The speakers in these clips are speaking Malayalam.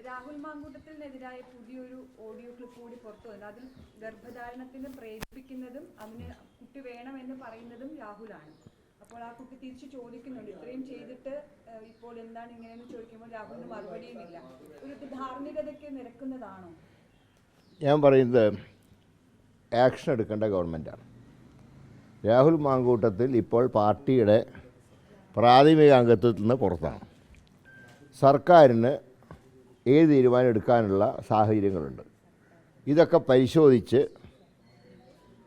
രാഹുൽ മാങ്കൂട്ടത്തിനെതിരായ പുതിയൊരു ഓഡിയോ ക്ലിപ്പ് കൂടി പുറത്തു വന്നു. അതിൽ ഗർഭധാരണത്തിന് പ്രേരിപ്പിക്കുന്നതും അതിന് കുട്ടി വേണമെന്ന് പറയുന്നതും രാഹുലാണ്. അപ്പോൾ ആ കുട്ടി തിരിച്ചു ചോദിക്കുന്നുണ്ട്, ഇത്രയും ചെയ്തിട്ട് ഇപ്പോൾ എന്താണ് ഇങ്ങനെയെന്ന് ചോദിക്കുമ്പോൾ രാഹുലിന് മറുപടിയുമില്ല. ഒരു ധാർമ്മികതയ്ക്ക് നിരക്കുന്നതാണോ? ഞാൻ പറയുന്നത് ആക്ഷൻ എടുക്കേണ്ട ഗവൺമെൻറ്റാണ്. രാഹുൽ മാങ്കൂട്ടത്തിൽ ഇപ്പോൾ പാർട്ടിയുടെ പ്രാഥമിക അംഗത്വത്തിൽ നിന്ന് പുറത്താണ്. സർക്കാരിന് ഏത് തീരുമാനം എടുക്കാനുള്ള സാഹചര്യങ്ങളുണ്ട്. ഇതൊക്കെ പരിശോധിച്ച്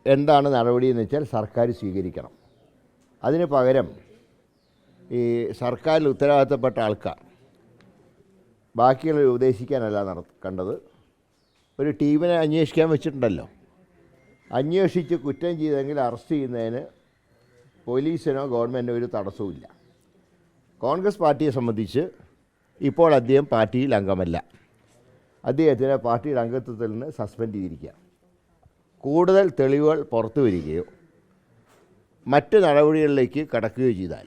എന്താണ് നടപടിയെന്ന് വെച്ചാൽ സർക്കാർ സ്വീകരിക്കണം. അതിന് പകരം ഈ സർക്കാരിൽ ഉത്തരവാദിത്തപ്പെട്ട ആൾക്കാർ ബാക്കിയുള്ളവർ ഉപദേശിക്കാനല്ല കണ്ടത്. ഒരു ടീമിനെ അന്വേഷിക്കാൻ വെച്ചിട്ടുണ്ടല്ലോ. അന്വേഷിച്ച് കുറ്റം ചെയ്തെങ്കിൽ അറസ്റ്റ് ചെയ്യുന്നതിന് പോലീസിനോ ഗവൺമെൻറ്റിനോ ഒരു തടസ്സവുമില്ല. കോൺഗ്രസ് പാർട്ടിയെ സംബന്ധിച്ച് ഇപ്പോൾ അദ്ദേഹം പാർട്ടിയിൽ അംഗമല്ല. അദ്ദേഹത്തിനെ പാർട്ടിയുടെ അംഗത്വത്തിൽ നിന്ന് സസ്പെൻഡ് ചെയ്തിരിക്കുക. കൂടുതൽ തെളിവുകൾ പുറത്തു വരികയോ മറ്റ് നടപടികളിലേക്ക് കടക്കുകയോ ചെയ്താൽ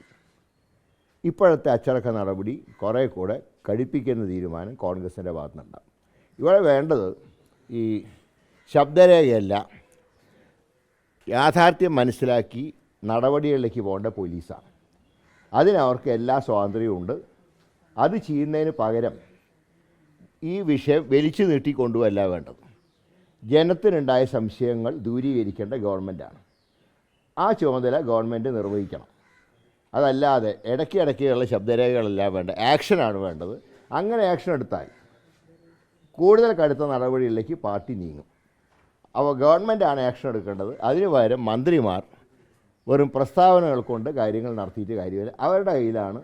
ഇപ്പോഴത്തെ അച്ചടക്ക നടപടി കുറേ കൂടെ കടുപ്പിക്കുന്ന തീരുമാനം കോൺഗ്രസിൻ്റെ ഭാഗത്തുനിന്നുണ്ടാകും. ഇവിടെ വേണ്ടത് ഈ ശബ്ദരേഖയല്ല, യാഥാർത്ഥ്യം മനസ്സിലാക്കി നടപടികളിലേക്ക് പോകേണ്ട പോലീസാണ്. അതിനവർക്ക് എല്ലാ സ്വാതന്ത്ര്യവും ഉണ്ട്. അത് ചെയ്യുന്നതിന് പകരം ഈ വിഷയം വലിച്ചു നീട്ടിക്കൊണ്ടുവല്ല വേണ്ടത്. ജനത്തിനുണ്ടായ സംശയങ്ങൾ ദൂരീകരിക്കേണ്ട ഗവൺമെൻറ്റാണ്. ആ ചുമതല ഗവൺമെൻറ് നിർവഹിക്കണം. അതല്ലാതെ ഇടയ്ക്കിടയ്ക്കുള്ള ശബ്ദരേഖകളല്ല വേണ്ട, ആക്ഷനാണ് വേണ്ടത്. അങ്ങനെ ആക്ഷൻ എടുത്താൽ കൂടുതൽ കടുത്ത നടപടികളിലേക്ക് പാർട്ടി നീങ്ങും. അപ്പോൾ ഗവൺമെൻറ്റാണ് ആക്ഷൻ എടുക്കേണ്ടത്. അതിനു പകരം മന്ത്രിമാർ വെറും പ്രസ്താവനകൾ കൊണ്ട് കാര്യങ്ങൾ നടത്തിയിട്ട് കാര്യമില്ല. അവരുടെ കയ്യിലാണ്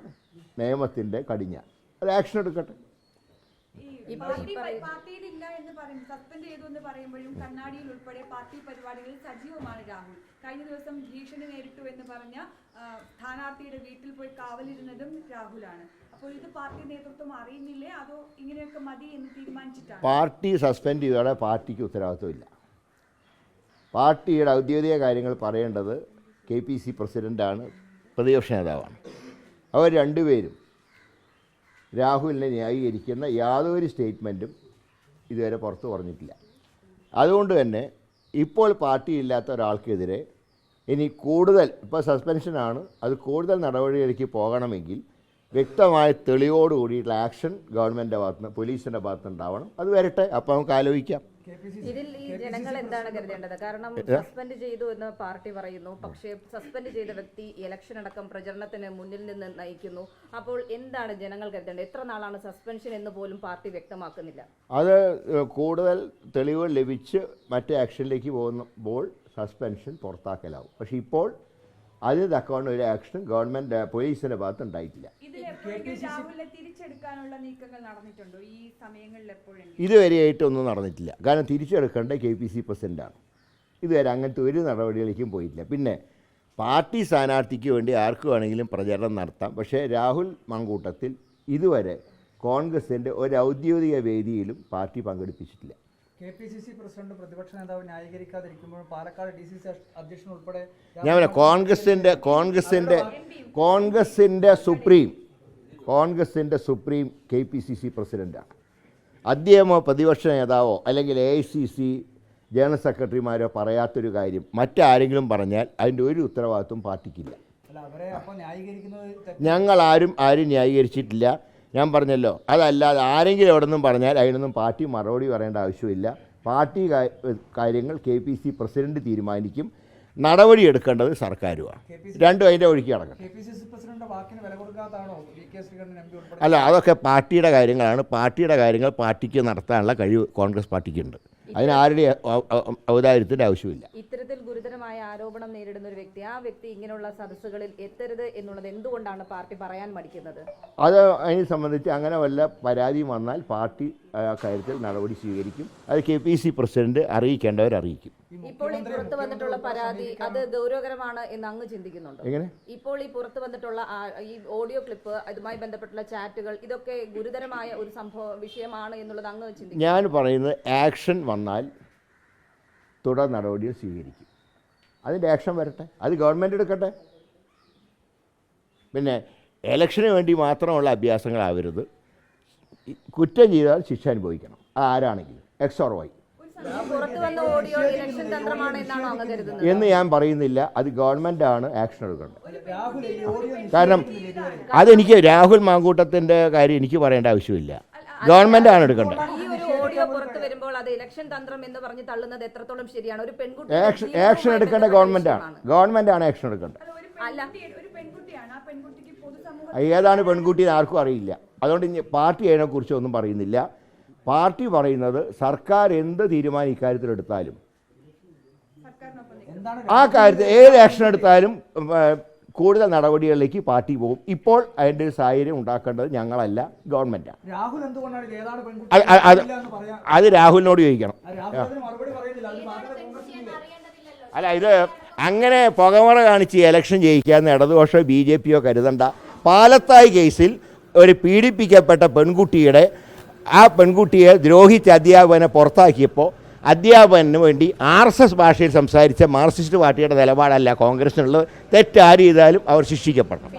നിയമത്തിൻ്റെ കടിഞ്ഞ. അത് ആക്ഷൻ എടുക്കട്ടെ. പാർട്ടിയിലില്ല എന്ന് പറയും, സസ്പെൻഡ് ചെയ്തു എന്ന് പറയുമ്പോഴും കണ്ണാടിയിൽ ഉൾപ്പെടെ പാർട്ടി പരിപാടികളിൽ സജീവമാണ് രാഹുൽ. കഴിഞ്ഞ ദിവസം ഭീഷണി നേരിട്ടു എന്ന് പറഞ്ഞ സ്ഥാനാർത്ഥിയുടെ വീട്ടിൽ പോയി കാവലിരുന്നതും രാഹുലാണ്. അപ്പോൾ ഇത് പാർട്ടി നേതൃത്വം അറിയുന്നില്ലേ, അതോ ഇങ്ങനെയൊക്കെ മതി എന്ന് തീരുമാനിച്ചിട്ടാണ്? പാർട്ടി സസ്പെൻഡ് ചെയ്തോടെ പാർട്ടിക്ക് ഉത്തരവാദിത്വമില്ല. പാർട്ടിയുടെ ഔദ്യോഗിക കാര്യങ്ങൾ പറയേണ്ടത് KPC പ്രസിഡൻ്റാണ്, പ്രതിപക്ഷ നേതാവാണ്. അവർ രണ്ടുപേരും രാഹുലിനെ ന്യായീകരിക്കുന്ന യാതൊരു സ്റ്റേറ്റ്മെൻറ്റും ഇതുവരെ പുറത്തു പറഞ്ഞിട്ടില്ല. അതുകൊണ്ട് തന്നെ ഇപ്പോൾ പാർട്ടിയില്ലാത്ത ഒരാൾക്കെതിരെ ഇനി കൂടുതൽ, ഇപ്പോൾ സസ്പെൻഷനാണ്, അത് കൂടുതൽ നടപടികളിലേക്ക് പോകണമെങ്കിൽ വ്യക്തമായ തെളിവോട് കൂടിയിട്ടുള്ള ആക്ഷൻ ഗവൺമെൻറ്റിൻ്റെ ഭാഗത്തുനിന്ന് പോലീസിൻ്റെ ഭാഗത്തുനിന്ന് ഉണ്ടാവണം. അത് വരട്ടെ, അപ്പോൾ നമുക്ക് ആലോചിക്കാം. ഇതിൽ ഈ ജനങ്ങൾ എന്താണ് കരുതേണ്ടത്? കാരണം സസ്പെൻഡ് ചെയ്തു എന്ന് പാർട്ടി പറയുന്നു, പക്ഷേ സസ്പെൻഡ് ചെയ്ത വ്യക്തി ഇലക്ഷൻ അടക്കം പ്രചരണത്തിന് മുന്നിൽ നിന്ന് നയിക്കുന്നു. അപ്പോൾ എന്താണ് ജനങ്ങൾ കരുതേണ്ടത്? എത്ര നാളാണ് സസ്പെൻഷൻ എന്ന് പോലും പാർട്ടി വ്യക്തമാക്കുന്നില്ല. അത് കൂടുതൽ തെളിവുകൾ ലഭിച്ച് മറ്റേ ആക്ഷനിലേക്ക് പോകുമ്പോൾ സസ്പെൻഷൻ പുറത്താക്കലാവും. പക്ഷേ ഇപ്പോൾ അതിന് തക്കവണ്ണ ഒരു ആക്ഷൻ ഗവൺമെൻറ് പോലീസിൻ്റെ ഭാഗത്ത് ഉണ്ടായിട്ടില്ല. ഇതുവരെയായിട്ടൊന്നും നടന്നിട്ടില്ല. കാരണം തിരിച്ചെടുക്കേണ്ട KPC പ്രസിഡൻ്റാണ്. ഇതുവരെ അങ്ങനത്തെ ഒരു നടപടികളിലേക്കും പോയിട്ടില്ല. പിന്നെ പാർട്ടി സ്ഥാനാർത്ഥിക്ക് വേണ്ടി ആർക്ക് വേണമെങ്കിലും പ്രചരണം നടത്താം. പക്ഷേ രാഹുൽ മാങ്കൂട്ടത്തിൽ ഇതുവരെ കോൺഗ്രസിൻ്റെ ഒരു ഔദ്യോഗിക വേദിയിലും പാർട്ടി പങ്കെടുപ്പിച്ചിട്ടില്ല. KPCC പ്രസിഡന്റ് പ്രതിപക്ഷ നേതാവ് ന്യായീകരിക്കാതിരിക്കുമ്പോൾ പാലക്കാട് DCC അധ്യക്ഷൻ ഉൾപ്പെടെ ഞാൻ പറയാം, കോൺഗ്രസിൻ്റെ സുപ്രീം KPCC പ്രസിഡൻ്റാണ്. അദ്ദേഹമോ പ്രതിപക്ഷ നേതാവോ അല്ലെങ്കിൽ AICC ജനറൽ സെക്രട്ടറിമാരോ പറയാത്തൊരു കാര്യം മറ്റാരെങ്കിലും പറഞ്ഞാൽ അതിൻ്റെ ഒരു ഉത്തരവാദിത്വം പാർട്ടിക്കില്ല. ഞങ്ങൾ ആരും ന്യായീകരിച്ചിട്ടില്ല. ഞാൻ പറഞ്ഞല്ലോ, അതല്ലാതെ ആരെങ്കിലും എവിടെ നിന്നും പറഞ്ഞാൽ അതിനൊന്നും പാർട്ടി മറുപടി പറയേണ്ട ആവശ്യമില്ല. പാർട്ടി കാര്യങ്ങൾ KPC പ്രസിഡന്റ് തീരുമാനിക്കും. നടപടി എടുക്കേണ്ടത് സർക്കാരുമാണ്. രണ്ടും അതിൻ്റെ ഒഴുക്കി നടക്കണം. അല്ല, അതൊക്കെ പാർട്ടിയുടെ കാര്യങ്ങളാണ്. പാർട്ടിയുടെ കാര്യങ്ങൾ പാർട്ടിക്ക് നടത്താനുള്ള കഴിവ് കോൺഗ്രസ് പാർട്ടിക്കുണ്ട്. അതിന് ആരുടെ ഔദാര്യത്തിൻ്റെ ആവശ്യമില്ല. ഇത്തരത്തിൽ ഗുരുതരമായ ആരോപണം നേരിടുന്ന ഒരു വ്യക്തി, ആ വ്യക്തി ഇങ്ങനെയുള്ള സദസ്സുകളിൽ എത്തരുത് എന്നുള്ളത് എന്തുകൊണ്ടാണ് പാർട്ടി പറയാൻ മടിക്കുന്നത്? അത് അതിനെ സംബന്ധിച്ച് അങ്ങനെ വല്ല പരാതിയും വന്നാൽ പാർട്ടി കാര്യത്തിൽ നടപടി സ്വീകരിക്കും. അത് KPC പ്രസിഡന്റ് അറിയിക്കേണ്ടവരറിയിക്കും. ഇപ്പോൾ ഈ പുറത്തു വന്നിട്ടുള്ള പരാതി അത് ഗൗരവകരമാണ് എന്ന് അങ്ങ് ചിന്തിക്കുന്നുണ്ടോ? എങ്ങനെ? ഇപ്പോൾ ഈ പുറത്തു വന്നിട്ടുള്ള ഈ ഓഡിയോ ക്ലിപ്പ്, ഇതുമായി ബന്ധപ്പെട്ടുള്ള ചാറ്റുകൾ, ഇതൊക്കെ ഗുരുതരമായ ഒരു വിഷയമാണ് എന്നുള്ളത് അങ്ങ് ചിന്തിക്കും? ഞാൻ പറയുന്നത് ആക്ഷൻ വന്നാൽ തുടർ നടപടികൾ സ്വീകരിക്കും. അതിൻ്റെ ആക്ഷൻ വരട്ടെ, അത് ഗവൺമെൻറ് എടുക്കട്ടെ. പിന്നെ ഇലക്ഷന് വേണ്ടി മാത്രമുള്ള അഭ്യാസങ്ങളാവരുത്. കുറ്റം ചെയ്താൽ ശിക്ഷ അനുഭവിക്കണം, ആരാണെങ്കിലും എക്സ് ഓർ വൈ പുറത്തു വന്ന ഓഡിയോ ഇലക്ഷൻ തന്ത്രമാണ് എന്നാണോ അങ്ങ് കരുതുന്നത്? എന്ന് ഞാൻ പറയുന്നില്ല. അത് ഗവൺമെൻറ്റാണ് ആക്ഷൻ എടുക്കേണ്ടത്. രാഹുൽ ഈ ഓഡിയോ കാരണം അതെനിക്ക് രാഹുൽ മാങ്കൂട്ടത്തിൻ്റെ കാര്യം എനിക്ക് പറയേണ്ട ആവശ്യമില്ല, ഗവൺമെൻറ്റാണ് എടുക്കേണ്ടത്. ഈ ഒരു ഓഡിയോ പുറത്തു വരുമ്പോൾ അത് ഇലക്ഷൻ തന്ത്രം എന്ന് പറഞ്ഞ് തള്ളുന്നത് എത്രത്തോളം ശരിയാണ്? ഒരു പെൺകുട്ടി ആക്ഷൻ എടുക്കേണ്ട ഗവൺമെൻറ്റാണ് ആക്ഷൻ എടുക്കേണ്ടത്. ഒരു പെൺകുട്ടിയാണ്, ആ പെൺകുട്ടിക്ക് പൊതുസമൂഹം ഏതാണ് പെൺകുട്ടി ആർക്കും അറിയില്ല. അതുകൊണ്ട് ഇനി പാർട്ടി അതിനെക്കുറിച്ച് ഒന്നും പറയുന്നില്ല. പാർട്ടി പറയുന്നത് സർക്കാർ എന്ത് തീരുമാനം ഇക്കാര്യത്തിൽ എടുത്താലും എന്താണ് ആ കാര്യത്തിൽ ഏത് ആക്ഷൻ എടുത്താലും കൂടുതൽ നടപടികളിലേക്ക് പാർട്ടി പോകും. ഇപ്പോൾ അതിൻ്റെ ഒരു സാഹചര്യം ഉണ്ടാക്കേണ്ടത് ഞങ്ങളല്ല, ഗവൺമെൻറ്റാണ്. രാഹുൽ എന്തുകൊണ്ടാണ് ഇത് ഏതാണ് പെൺകുട്ടി എന്ന് പറയാൻ അത് രാഹുലിനോട് ചോദിക്കണം. രാഹുൽ അതിന് മറുപടി പറയുന്നില്ല. അത് മാത്രമേ കോൺഗ്രസിനില്ലേ? അല്ല, ഇത് അങ്ങനെ പുകമറ കാണിച്ച് ഇലക്ഷൻ ജയിക്കാമെന്ന് ഇടതുപക്ഷമോ BJP കരുതണ്ട. പാലത്തായി കേസിൽ ഒരു പീഡിപ്പിക്കപ്പെട്ട പെൺകുട്ടിയെ ദ്രോഹിച്ച അധ്യാപകനെ പുറത്താക്കിയപ്പോൾ അധ്യാപകന് വേണ്ടി RSS ഭാഷയിൽ സംസാരിച്ച മാർക്സിസ്റ്റ് പാർട്ടിയുടെ നിലപാടല്ല കോൺഗ്രസിനുള്ളത്. തെറ്റാര് ചെയ്താലും അവർ ശിക്ഷിക്കപ്പെടണം.